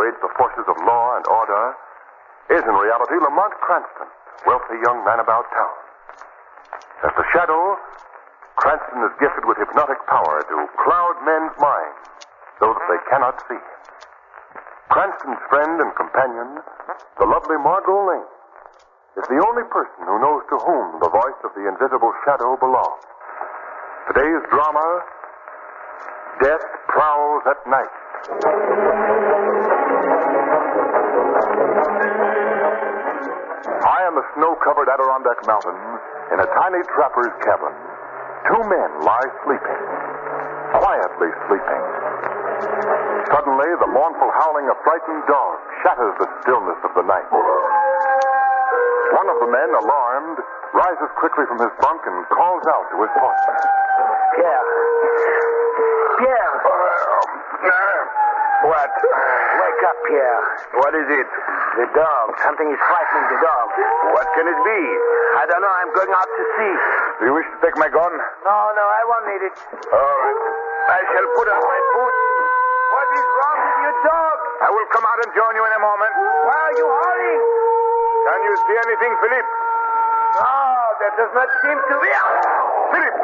evades the forces of law and order, is in reality Lamont Cranston, wealthy young man about town. As the shadow, Cranston is gifted with hypnotic power to cloud men's minds so that they cannot see. Cranston's friend and companion, the lovely Margo Lane, is the only person who knows to whom the voice of the invisible shadow belongs. Today's drama, Death Prowls at Night. High in the snow-covered Adirondack Mountains, in a tiny trapper's cabin, two men lie sleeping, quietly sleeping. Suddenly, the mournful howling of frightened dogs shatters the stillness of the night. One of the men, alarmed, rises quickly from his bunk and calls out to his partner. Pierre. Pierre. What? Wake up, Pierre. What is it? The dog. Something is frightening the dog. What can it be? I don't know. I'm going out to see. Do you wish to take my gun? No, I won't need it. All right. I shall put on my boots. What is wrong with your dog? I will come out and join you in a moment. Why are you howling? Can you see anything, Philip? No, that does not seem to be. Philip!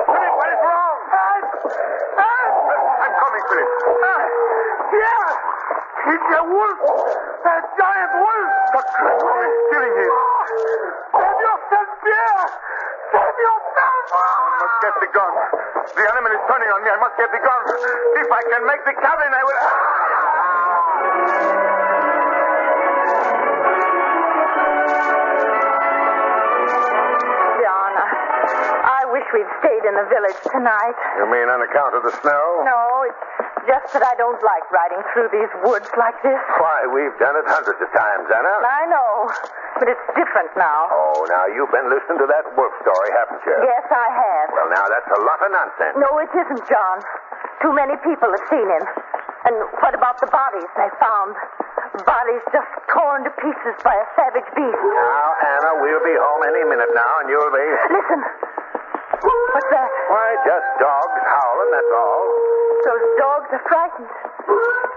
Philip, what is wrong? I'm coming, Philip. Pierre! It's a wolf! A giant wolf! The criminal is killing him. Save yourself, Pierre! Save yourself! I must get the gun. The animal is turning on me. I must get the gun. If I can make the cabin, I will... John, I wish we'd stayed in the village tonight. You mean on account of the snow? No, it's just that I don't like riding through these woods like this. Why, we've done it hundreds of times, Anna. I know, but it's different now. Oh, now you've been listening to that wolf story, haven't you? Yes, I have. Well, now that's a lot of nonsense. No, it isn't, John. Too many people have seen him. And what about the bodies they found? Bodies just torn to pieces by a savage beast. Now, Anna, we'll be home any minute now, and you'll be... Listen. What's that? Why, just dogs howling, that's all. Those dogs are frightened.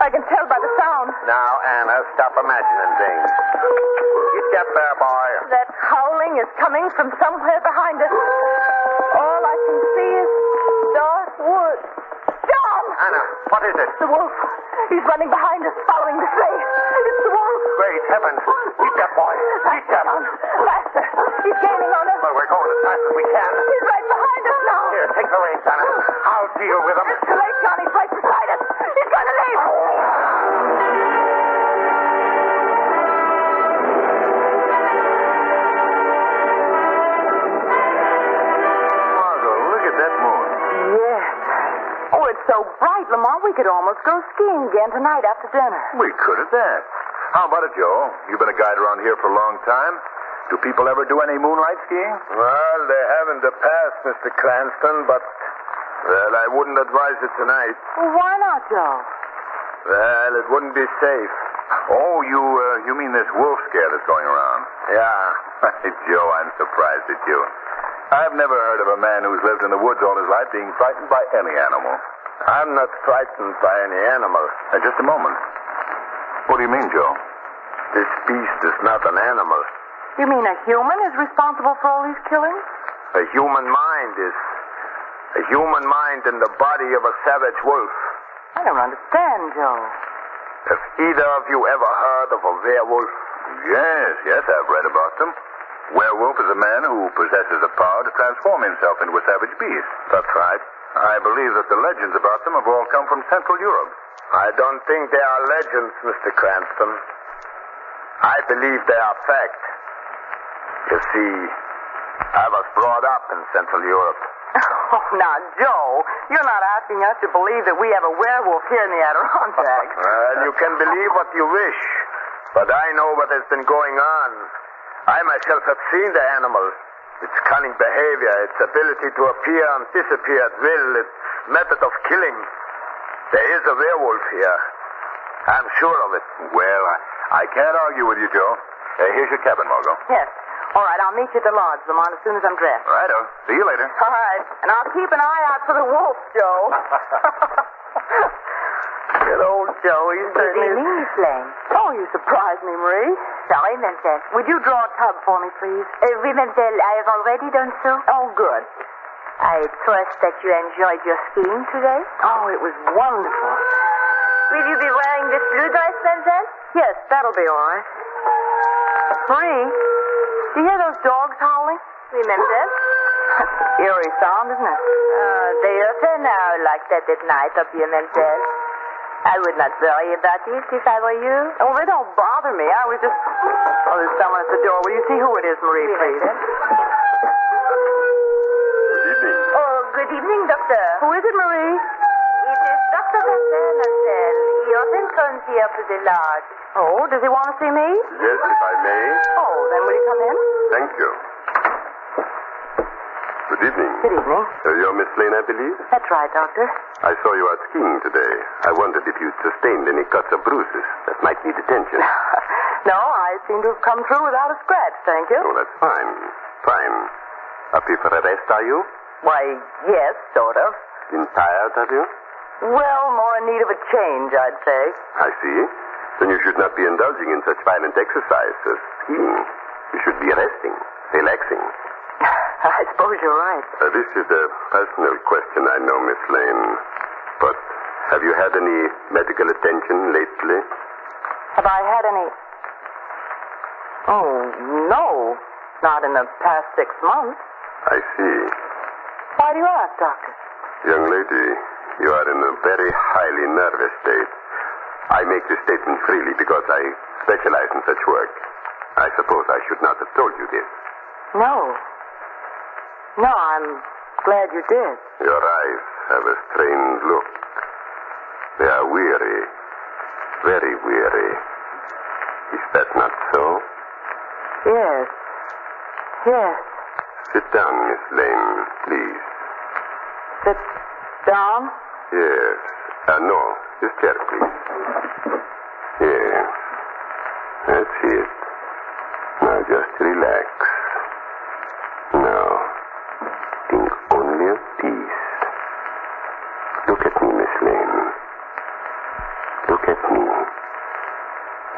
I can tell by the sound. Now, Anna, stop imagining things. You get there, boy. That howling is coming from somewhere behind us. All I can see is dark woods. John! Anna, what is it? The wolf. He's running behind us, following the trail. It's the wolf. Great heavens. Keep that boy. Keep that. John, faster. He's gaining on us. Well, we're going as fast as we can. He's right behind us now. Here, take the reins, Anna. I'll deal with him. It's too late, John. He's right beside us. He's going to leave. Margo, look at that moon. Yes. Oh, it's so bright, Lamont, we could almost go skiing again tonight after dinner. We could at that. How about it, Joe? You've been a guide around here for a long time. Do people ever do any moonlight skiing? Well, they haven't in the past, Mr. Cranston, but... Well, I wouldn't advise it tonight. Well, why not, Joe? Well, it wouldn't be safe. Oh, you mean this wolf scare that's going around? Yeah. Joe, I'm surprised at you. I've never heard of a man who's lived in the woods all his life being frightened by any animal. I'm not frightened by any animal. Just a moment. What do you mean, Joe? This beast is not an animal. You mean a human is responsible for all these killings? A human mind is... A human mind in the body of a savage wolf. I don't understand, Joe. Have either of you ever heard of a werewolf? Yes, I've read about them. Werewolf is a man who possesses the power to transform himself into a savage beast. That's right. I believe that the legends about them have all come from Central Europe. I don't think they are legends, Mr. Cranston. I believe they are fact. You see, I was brought up in Central Europe. Oh, now, Joe, you're not asking us to believe that we have a werewolf here in the Adirondacks. Well, you can believe what you wish, but I know what has been going on. I myself have seen the animal. Its cunning behavior, its ability to appear and disappear at will, its method of killing. There is a werewolf here. I'm sure of it. Well, I can't argue with you, Joe. Here's your cabin, Margo. Yes. All right, I'll meet you at the lodge, Lamont, as soon as I'm dressed. Righto. See you later. All right. And I'll keep an eye out for the wolf, Joe. Good old Joe. He's Good evening, Miss Lane. Oh, you surprised me, Marie. Sorry, mademoiselle. Would you draw a tub for me, please? Oui, mademoiselle, I have already done so. Oh, good. I trust that you enjoyed your skiing today. Oh, it was wonderful. Will you be wearing this blue dress, mademoiselle? Yes, that'll be all right. Marie, do you hear those dogs howling? Oui, mademoiselle. Eerie sound, isn't it? They often are like that at night up here, mademoiselle. I would not worry about it if I were you. Oh, they don't bother me. I was just... Oh, there's someone at the door. Will you see who it is, Marie, Oui, please? mademoiselle. Good evening. Oh, good evening, doctor. Who is it, Marie? It is Dr. Vincent, mademoiselle. He often comes here to the lodge. Oh, does he want to see me? Yes, if I may. Oh, then will you come in? Thank you. Good evening. Good evening. You're Miss Lane, I believe? That's right, Doctor. I saw you out skiing today. I wondered if you'd sustained any cuts or bruises that might need attention. No, I seem to have come through without a scratch, thank you. Oh, that's fine. Fine. Up here for a rest, are you? Why, yes, sort of. Been tired, have you? Well, more in need of a change, I'd say. I see. Then you should not be indulging in such violent exercise as skiing. You should be resting, relaxing. I suppose you're right. This is a personal question, I know, Miss Lane. But have you had any medical attention lately? Have I had any... Oh, no. Not in the past 6 months. I see. Why do you ask, Doctor? Young lady, you are in a very highly nervous state. I make this statement freely because I specialize in such work. I suppose I should not have told you this. No. No, I'm glad you did. Your eyes have a strange look. They are weary. Very weary. Is that not so? Yes. Yes. Sit down, Miss Lane, please. Sit down? Yes. No. This chair, please. Yes. That's it. Now just relax. Now, think only of peace. Look at me, Miss Lane. Look at me.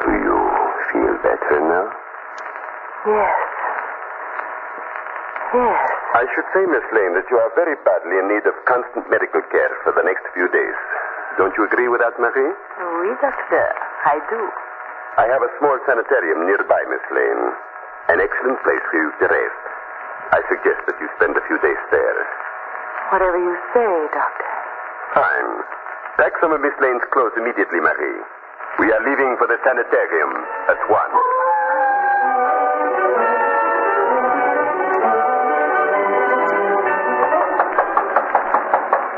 Do you feel better now? Yes. Yes. I should say, Miss Lane, that you are very badly in need of constant medical care for the next few days. Don't you agree with that, Marie? Oui, Doctor. I do. I have a small sanitarium nearby, Miss Lane. An excellent place for you to rest. I suggest that you spend a few days there. Whatever you say, Doctor. Fine. Pack some of Miss Lane's clothes immediately, Marie. We are leaving for the sanitarium at once.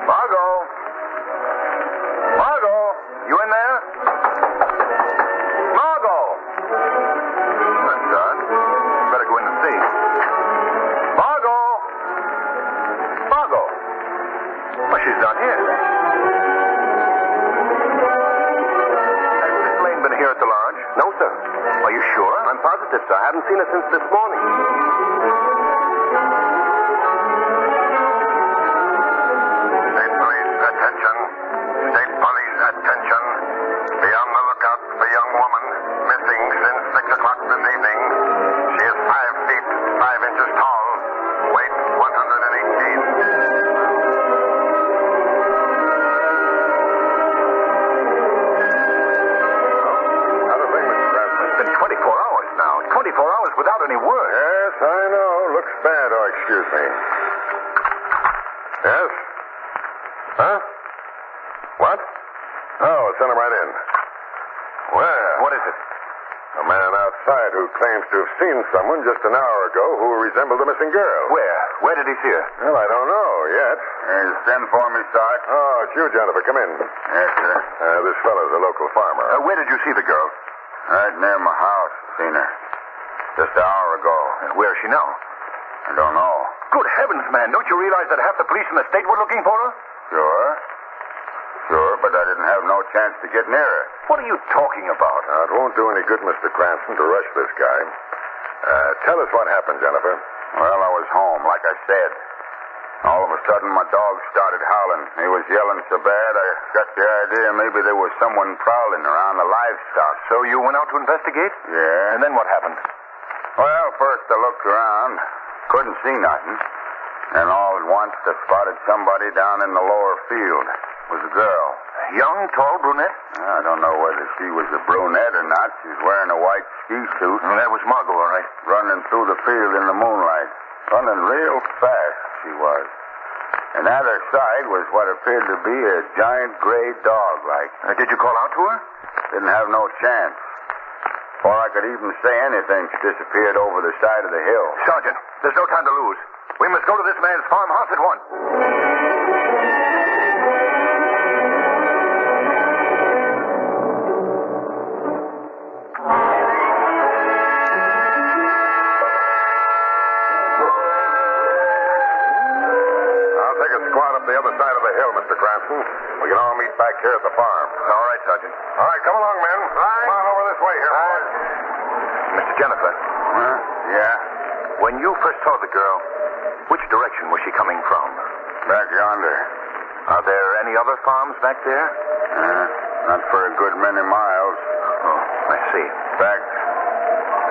Margo! Margo! You in there? Margo! That's odd. Better go in and see. Margo! Margo! Well, she's not here. Has Miss Lane been here at the lodge? No, sir. Are you sure? I'm positive, sir. I haven't seen her since this morning. State police, attention. State police, attention. Be on the lookout for young woman missing since 6 o'clock this evening. She is 5 feet, 5 inches tall. Weight 118. How's the thing, Mr. Cranston? It's been 24 hours now. 24 hours without any word. Yes, I know. Looks bad. Oh, excuse me. Yes? Huh? What? Oh, send him right in. Well, What is it? a man outside who claims to have seen someone just an hour ago who resembled the missing girl. Where? Where did he see her? Well, I don't know yet. Send for me, Sarge. Oh, it's you, Jennifer. Come in. Yes, sir. This fellow's a local farmer. Where did you see the girl? Right near my house. Seen her. Just an hour ago. Where is she now? I don't know. Good heavens, man. Don't you realize that half the police in the state were looking for her? Sure. Sure, but I didn't have no chance to get near her. What are you talking about? Now, it won't do any good, Mr. Cranston, to rush this guy. Tell us what happened, Jennifer. Well, I was home, like I said. All of a sudden, my dog started howling. He was yelling so bad, I got the idea maybe there was someone prowling around the livestock. So you went out to investigate? Yeah. And then what happened? Well, first I looked around. Couldn't see nothing. And all at once I spotted somebody down in the lower field. It was a girl. Young, tall, brunette? I don't know whether she was a brunette or not. She's wearing a white ski suit. Well, that was Margo, all right. Running through the field in the moonlight. Running real fast, she was. And at her side was what appeared to be a giant gray dog, like. Did you call out to her? Didn't have no chance. Before I could even say anything, she disappeared over the side of the hill. Sergeant, there's no time to lose. We must go to this man's farmhouse at once. I'll take a squat up the other side of the hill, Mr. Cranston. We can all meet back here at the farm. All right, Sergeant. All right, come along, men. Come on over this way here, boys. Mr. Jennifer, Huh? Yeah? when you first saw the girl, which direction was she coming from? Back yonder. Are there any other farms back there? Not for a good many miles. Oh, I see. In fact,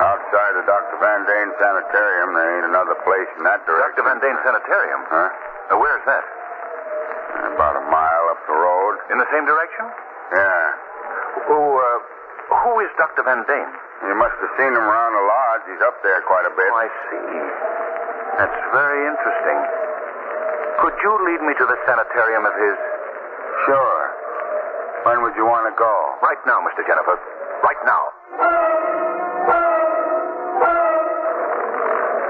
outside of Dr. Van Dane's sanitarium, there ain't another place in that direction. Dr. Van Dane's sanitarium? Huh? Where's that? About a mile up the road. In the same direction? Yeah. Who is Dr. Van Dane? You must have seen him around the lodge. He's up there quite a bit. Oh, I see. That's very interesting. Could you lead me to the sanitarium of his? Sure. When would you want to go? Right now, Mr. Jennifer. Right now.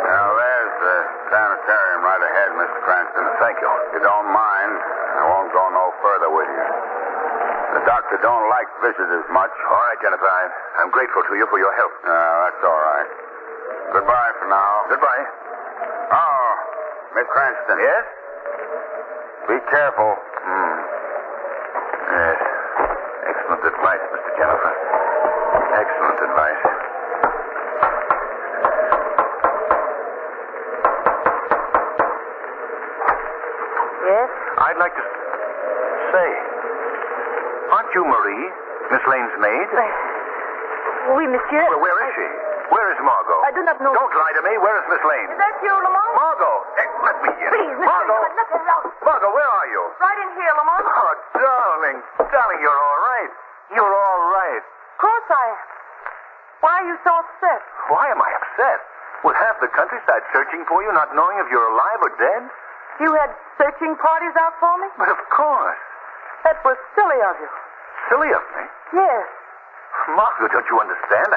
Now, there's the sanitarium right ahead, Mr. Cranston. Thank you. If you don't mind, I won't go no further with you. The doctor don't like visitors much. All right, Jennifer. I'm grateful to you for your help. That's all right. Goodbye for now. Goodbye. Oh, Miss Cranston. Yes? Be careful. Yes. Excellent advice, Mr. Jennifer. Excellent advice. Yes? I'd like to say, aren't you Marie, Miss Lane's maid? Oui, monsieur. Well, where is she? Where is Margo? I do not know. Don't lie to me. Where is Miss Lane? Is that you, Lamont? Margo! Hey, let me in. Please, Mr. Margo! Let me out. Margo, where are you? Right in here, Lamont. Oh, darling. Darling, you're all right. You're all right. Of course I am. Why are you so upset? Why am I upset? With half the countryside searching for you, not knowing if you're alive or dead? You had searching parties out for me? But of course. That was silly of you. Silly of me. Yes. Margo, don't you understand?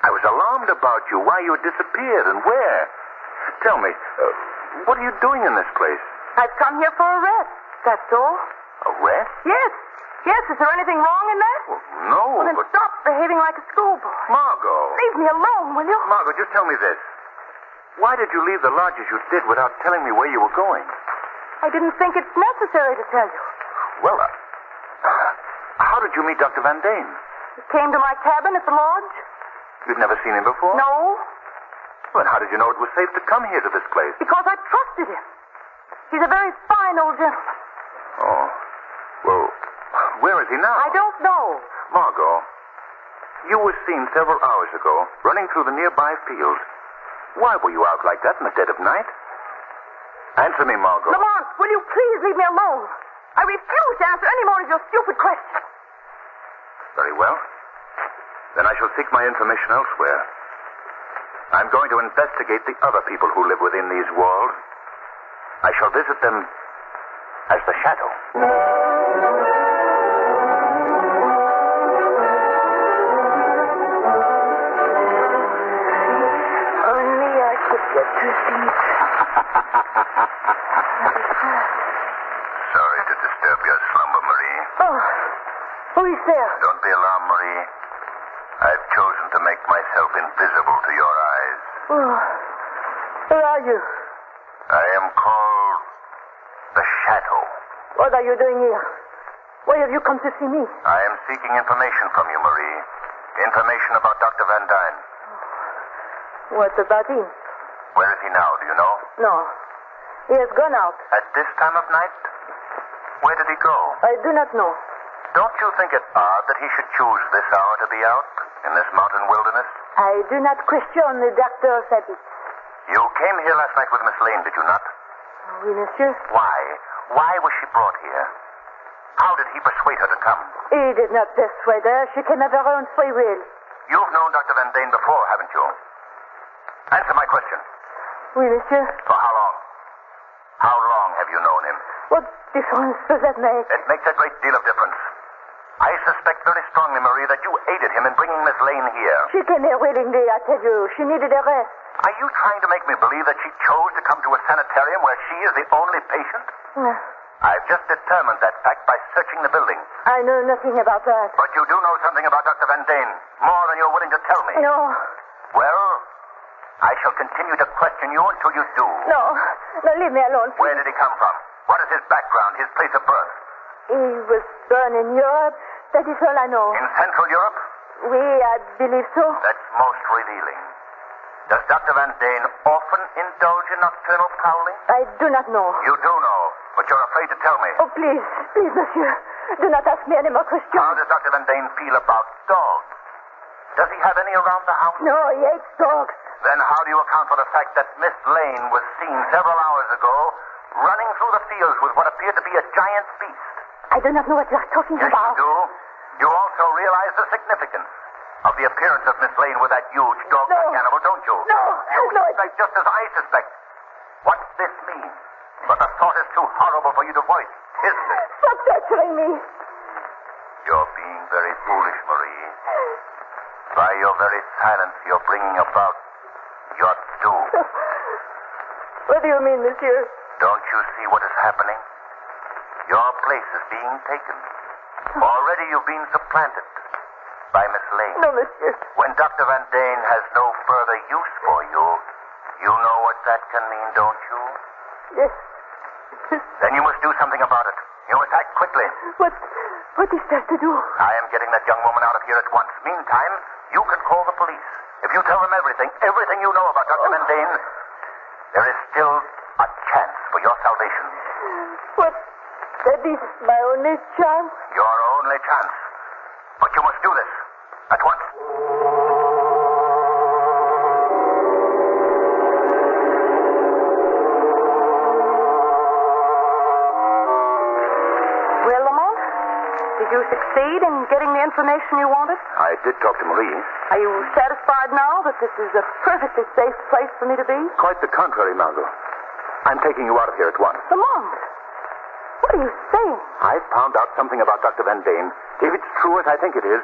I was alarmed about you, why you had disappeared and where. Tell me, what are you doing in this place? I've come here for a rest. That's all. A rest? Yes. Yes, is there anything wrong in that? Well, no, Well, then but... stop behaving like a schoolboy. Margo. Leave me alone, will you? Margo, just tell me this. Why did you leave the lodge as you did without telling me where you were going? I didn't think it's necessary to tell you. Well, how did you meet Dr. Van Dane? He came to my cabin at the lodge. You'd never seen him before? No, Well, how did you know it was safe to come here to this place? because I trusted him. He's a very fine old gentleman. Oh. Well, where is he now? I don't know. Margo, you were seen several hours ago running through the nearby fields. Why were you out like that in the dead of night? Answer me, Margo. Lamont, will you please leave me alone? I refuse to answer any more of your stupid questions. Very well. Then I shall seek my information elsewhere. I'm going to investigate the other people who live within these walls. I shall visit them as the shadow. Only I could get to sleep. Sorry to disturb your slumber, Marie. Oh, who is there? Don't be alarmed, Marie. I've chosen to make myself invisible to your eyes. Oh, who are you? I am called the Shadow. What are you doing here? Why have you come to see me? I am seeking information from you, Marie. Information about Dr. Van Dyne. What about him? Where is he now, do you know? No. He has gone out. At this time of night? Where did he go? I do not know. Don't you think it odd that he should choose this hour to be out in this mountain wilderness? I do not question the doctor's habits. You came here last night with Miss Lane, did you not? Oui, monsieur. Why? Why was she brought here? How did he persuade her to come? He did not persuade her. She came of her own free will. You've known Dr. Van Dane before, haven't you? Answer my question. Oui, monsieur. For how long? How long have you known him? What difference does that make? It makes a great deal of difference. I suspect very strongly, Marie, that you aided him in bringing Miss Lane here. She came here willingly, I tell you. She needed a rest. Are you trying to make me believe that she chose to come to a sanitarium where she is the only patient? I've just determined that fact by searching the building. I know nothing about that. But you do know something about Dr. Van Dane. More than you're willing to tell me. No. Well, I shall continue to question you until you do. No. No, leave me alone. Where did he come from? What is his background, his place of birth? He was born in Europe. That is all I know. In Central Europe? Oui, I believe so. That's most revealing. Does Dr. Van Dane often indulge in nocturnal prowling? I do not know. You do know, but you're afraid to tell me. Oh, please, monsieur. Do not ask me any more questions. How does Dr. Van Dane feel about dogs? Does he have any around the house? No, he hates dogs. Then how do you account for the fact that Miss Lane was seen several hours ago running through the fields with what appeared to be a giant beast? I do not know what you are talking Yes, about. you do. You also realize the significance of the appearance of Miss Lane with that huge dog-like animal, don't you? No, You no. suspect just as I suspect. What's this mean? But the thought is too horrible for you to voice, isn't it? Stop torturing me. You're being very foolish, Marie. By your very silence, you're bringing about your doom. What do you mean, monsieur? Don't you see what is happening? Your place is being taken. Already you've been supplanted by Miss Lane. No, monsieur. When Dr. Van Dane has no further use for you, you know what that can mean, don't you? Yes. Then you must do something about it. You must act quickly. What is there to do? I am getting that young woman out of here at once. Meantime, you can call the police. If you tell them everything you know about Dr. Van Dane, there is still a chance for your salvation. What? That is my only chance? Your only chance. But you must do this at once. Well, Lamont, did you succeed in getting the information you wanted? I did talk to Marie. Are you satisfied now that this is a perfectly safe place for me to be? Quite the contrary, Margo. I'm taking you out of here at once. Lamont, what are you saying? I've found out something about Dr. Van Dane. If it's true as I think it is,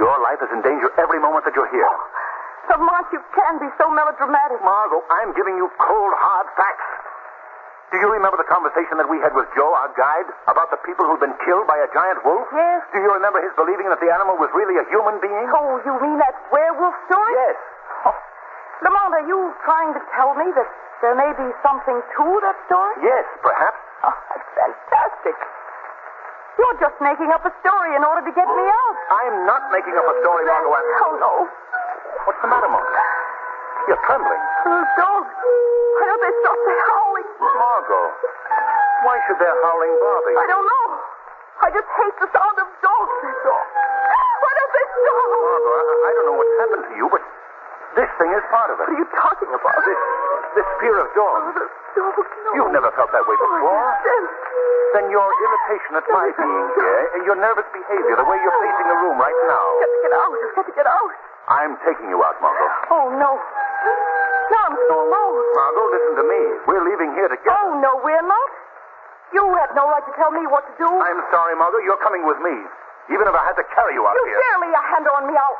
your life is in danger every moment that you're here. Lamont, you can be so melodramatic. Margo, I'm giving you cold, hard facts. Do you remember the conversation that we had with Joe, our guide, about the people who'd been killed by a giant wolf? Yes. Do you remember his believing that the animal was really a human being? Oh, you mean that werewolf story? Yes. Oh. Lamont, are you trying to tell me that there may be something to that story? Yes, perhaps. Oh, that's fantastic. You're just making up a story in order to get me out. I'm not making up a story, Margo. Oh, no. What's the matter, Margo? You're trembling. Those dogs. Why don't they stop their howling? Margo, why should their howling bother you? I don't know. I just hate the sound of dogs, that's all. Why don't they stop? Margo, I don't know what's happened to you, but this thing is part of it. What are you talking about? This fear of dogs. Oh, the dogs, no. You've never felt that way before. Then Then your irritation at my being here, and your nervous behavior, the way you're pacing the room right now. I've got to get out. I've got to get out. I'm taking you out, Margo. Oh, no. No, I'm so alone. Margo, listen to me. We're leaving here together. Oh, no, we're not. You have no right to tell me what to do. I'm sorry, Margo. You're coming with me. Even if I had to carry you out You here. dare lay a hand on me, Oh,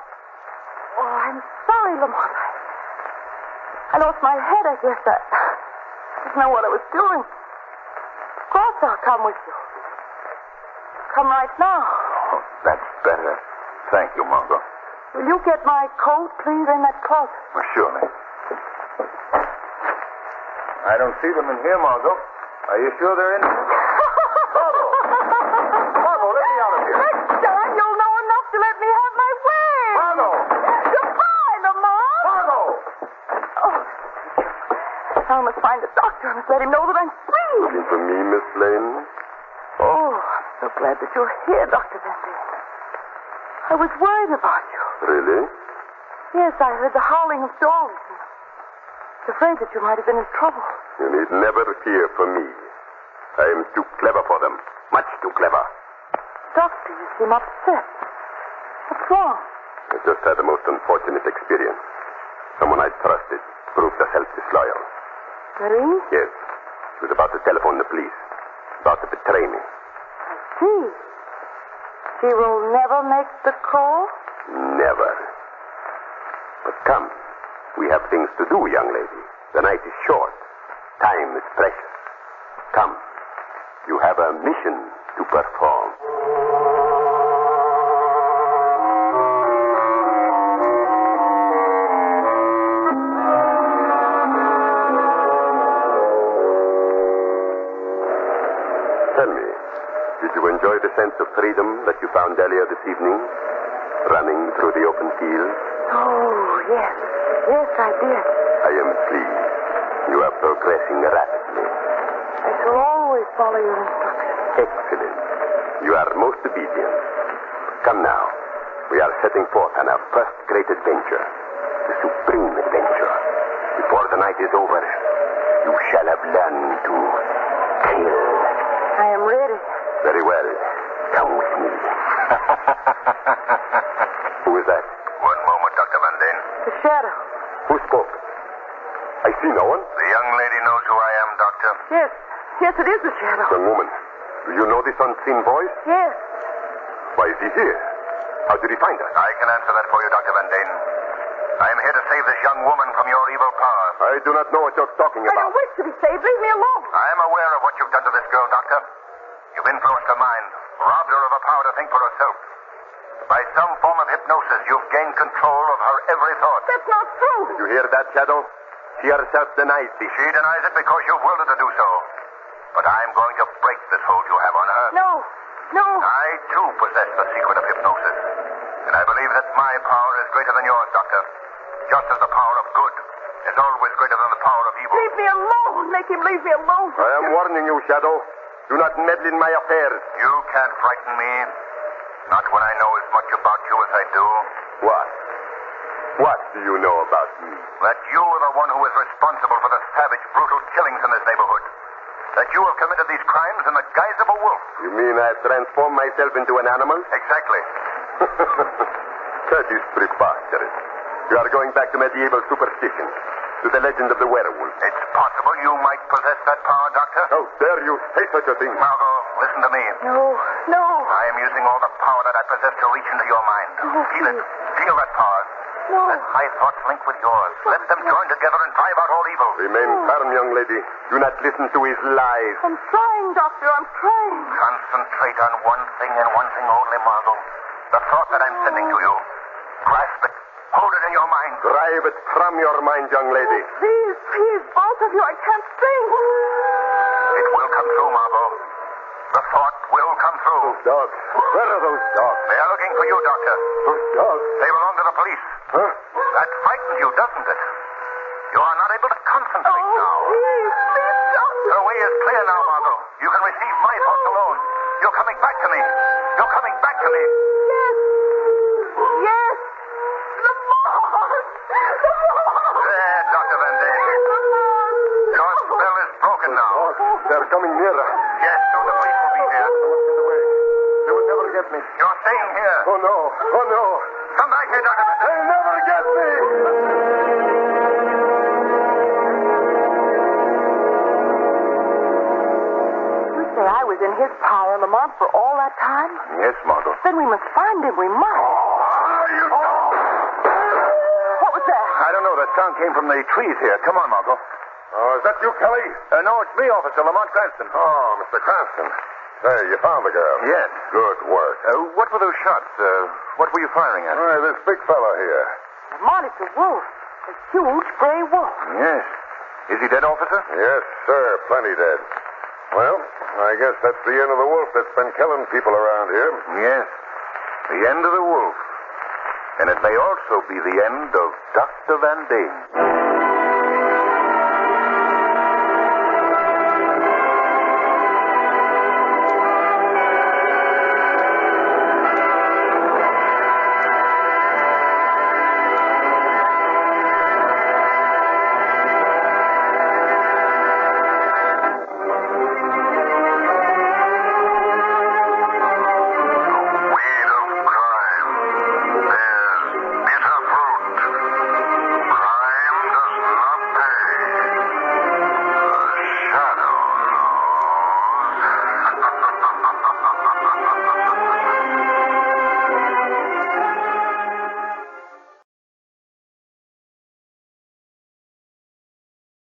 I'm sorry, Lamont. I lost my head, I guess. I didn't know what I was doing. Of course I'll come with you. Come right now. Oh, that's better. Thank you, Margo. Will you get my coat, please, in that closet? Well, surely. I don't see them in here, Margo. Are you sure they're in here? Margo! Margo, let me out of here. Next time, you'll know enough to let me have my way. Margo! Goodbye, Lamont. Margo! Oh. Now I must find the doctor. I must let him know that I'm free. Looking for me, Miss Lane? Oh, I'm so glad that you're here, Dr. Van Dam. I was worried about you. Really? Yes, I heard the howling of dogs. I was afraid that you might have been in trouble. You need never fear for me. I am too clever for them. Much too clever. Doctor, you seem upset. What's wrong? I just had the most unfortunate experience. Someone I trusted proved herself disloyal. Marie? Yes. She was about to telephone the police. About to betray me. I see. She will never make the call? Never. But come. We have things to do, young lady. The night is short. Time is precious. Come. You have a mission to perform. Tell me, did you enjoy the sense of freedom that you found earlier this evening? Running through the open fields? Oh, yes. Yes, I did. I am pleased. You are progressing rapidly. I shall always follow your instructions. Excellent. You are most obedient. Come now. We are setting forth on our first great adventure. The supreme adventure. Before the night is over, you shall have learned to kill. I am ready. Very well. Come with me. Who is that? One moment, Dr. Van Dam. The shadow. Who spoke? I see no one. The young lady knows who I am, Doctor. Yes. Yes, it is the shadow. Young woman, do you know this unseen voice? Yes. Why is he here? How did he find us? I can answer that for you, Dr. Van Dam. I am here to save this young woman from your evil power. I do not know what you're talking I about. don't wish to be saved. Leave me alone. I am aware of what you've done to this girl, Doctor. You've influenced her mind, robbed her of a power to think for herself. By some form of hypnosis, you've gained control of her every thought. That's not true. Did you hear that, Shadow? She herself denies this. She denies it because you've willed her to do so. But I'm going to break this hold you have on her. No. No. I, too, possess the secret of hypnosis. And I believe that my power is greater than yours, Doctor. Just as the power of good is always greater than the power of evil. Leave me alone. Make him leave me alone. I am warning you, Shadow. Do not meddle in my affairs. You can't frighten me. Not when I know as much about you as I do. What? What do you know about me? That you are the one who is responsible for the savage, brutal killings in this neighborhood. That you have committed these crimes in the guise of a wolf. You mean I've transformed myself into an animal? Exactly. That is preposterous. You are going back to medieval superstition, to the legend of the werewolf. It's possible you might possess that power, Doctor. How dare you say such a thing? Margo, listen to me. No. No. I am using all the power that I possess to reach into your mind. Oh, Feel it. please. Feel that power. No. Let my thoughts link with yours. Let them join together and drive out all evil. Remain firm, young lady. Do not listen to his lies. I'm trying, Doctor. I'm trying. Concentrate on one thing and one thing only, Margo. The thought that I'm sending to you. Grasp it. Hold it in your mind. Drive it from your mind, young lady. Please, please, both of you. I can't think. It will come true, Margo. The thought will come true. Those dogs. Where are those dogs? They are looking for you, Doctor. Those dogs? They belong to the police. Huh? That frightens you, doesn't it? You are not able to concentrate Oh, now. please, please, Doctor. Your way is clear now, Margo. You can receive my thoughts alone. You're coming back to me. You're coming back to me. Yes. Yes. Lamont. There, Dr. Van Dam. Your spell is broken now. Oh, they're coming nearer. Yes, soon the police will be here. Someone get away. They will never get me. You're staying here. Oh, no. Oh, no. Come back here, Dr. Van Dam. They'll never get me. You say I was in his power, Lamont, for all that time? Yes, Margo. Then we must find him. We must. What was that? I don't know. That sound came from the trees here. Come on, Margo. Oh, is that you, Kelly? No, it's me, Officer Lamont Cranston. Oh, Mr. Cranston. Say, you found the girl. Yes. Good work. What were those shots? What were you firing at? Why, this big fella here. Lamont, it's a wolf. A huge gray wolf. Yes. Is he dead, officer? Yes, sir. Plenty dead. Well, I guess that's the end of the wolf that's been killing people around here. Yes. The end of the wolf. And it may also be the end of Dr. Van Dam.